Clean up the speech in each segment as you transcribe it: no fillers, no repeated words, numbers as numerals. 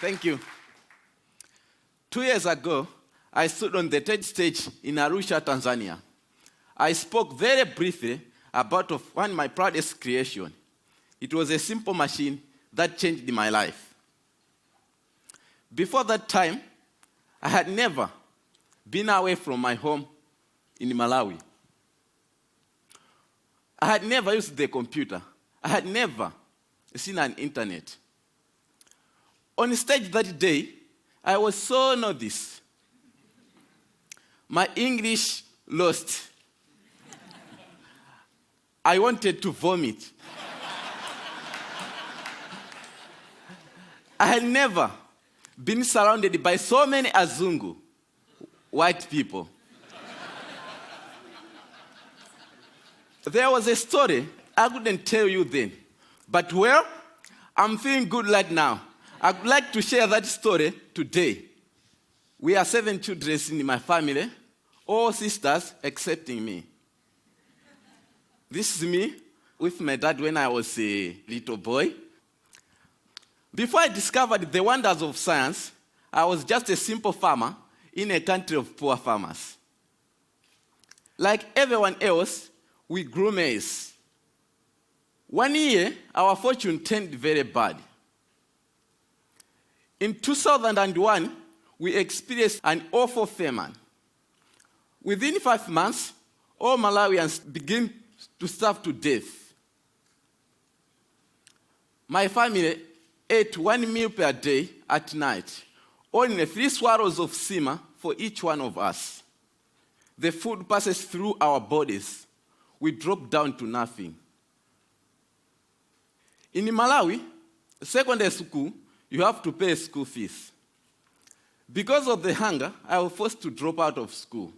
Thank you. 2 years ago, I stood on the TED stage in Arusha, Tanzania. I spoke very briefly about one of my proudest creations. It was a simple machine that changed my life. Before that time, I had never been away from my home in Malawi. I had never used the computer. I had never seen an internet. On stage that day, I was so nervous. My English lost. I wanted to vomit. I had never been surrounded by so many Azungu, white people. There was a story I couldn't tell you then, but well, I'm feeling good right now. I'd like to share that story today. We are 7 children in my family, all sisters excepting me. This is me with my dad when I was a little boy. Before I discovered the wonders of science, I was just a simple farmer in a country of poor farmers. Like everyone else, we grew maize. One year, our fortune turned very bad. In 2001, we experienced an awful famine. Within 5 months, all Malawians began to starve to death. My family ate 1 meal per day at night, only 3 swallows of sima for each one of us. The food passes through our bodies. We drop down to nothing. In Malawi, secondary school, you have to pay school fees. Because of the hunger, I was forced to drop out of school.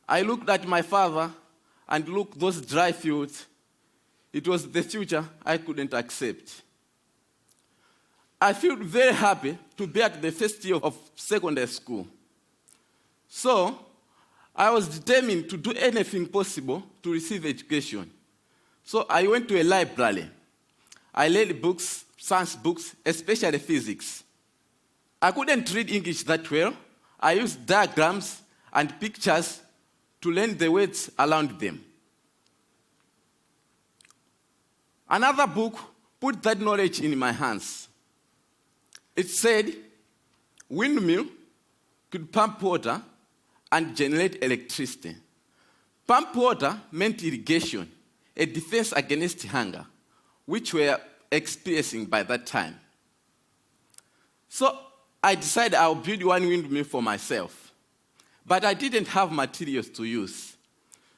I looked at my father and looked those dry fields. It was the future I couldn't accept. I felt very happy to be at the first year of secondary school. So, I was determined to do anything possible to receive education. So I went to a library. I read books, science books, especially physics. I couldn't read English that well. I used diagrams and pictures to learn the words around them. Another book put that knowledge in my hands. It said, windmill could pump water and generate electricity. Pump water meant irrigation, a defense against hunger, which we were experiencing by that time. So I decided I'll build one windmill for myself. But I didn't have materials to use.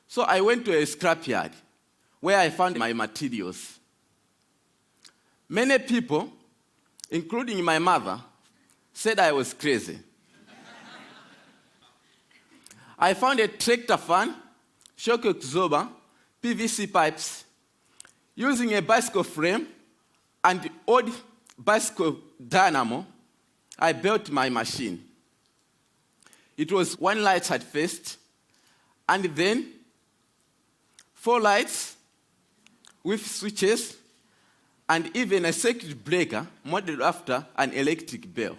So I went to a scrapyard where I found my materials. Many people, including my mother, said I was crazy. I found a tractor fan, shock absorber, PVC pipes. Using a bicycle frame and old bicycle dynamo, I built my machine. It was 1 light at first, and then 4 lights with switches, and even a circuit breaker modeled after an electric bell.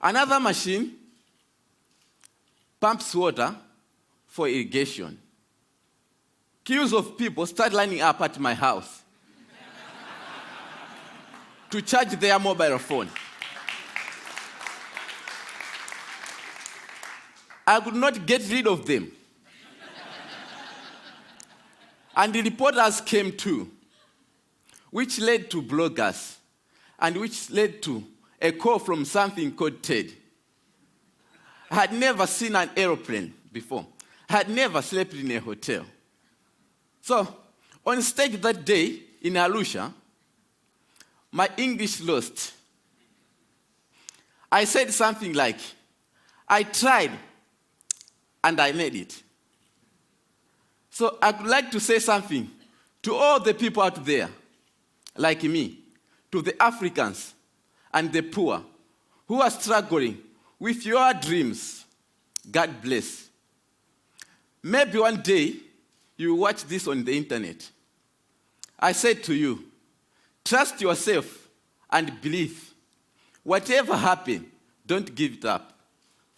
Another machine pumps water for irrigation. Queues of people start lining up at my house to charge their mobile phone. I could not get rid of them. And the reporters came too, which led to bloggers, and which led to a call from something called TED. I had never seen an aeroplane before. I had never slept in a hotel. So, on stage that day in Arusha, my English lost. I said something like, I tried and I made it. So I would like to say something to all the people out there, like me, to the Africans and the poor who are struggling with your dreams. God bless. Maybe one day you will watch this on the internet. I said to you, Trust yourself and believe. Whatever happens, don't give it up.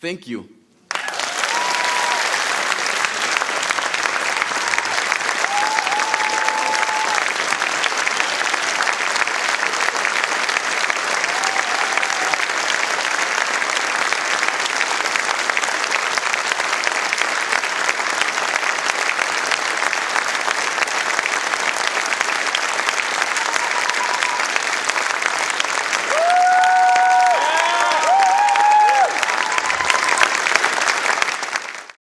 Thank you.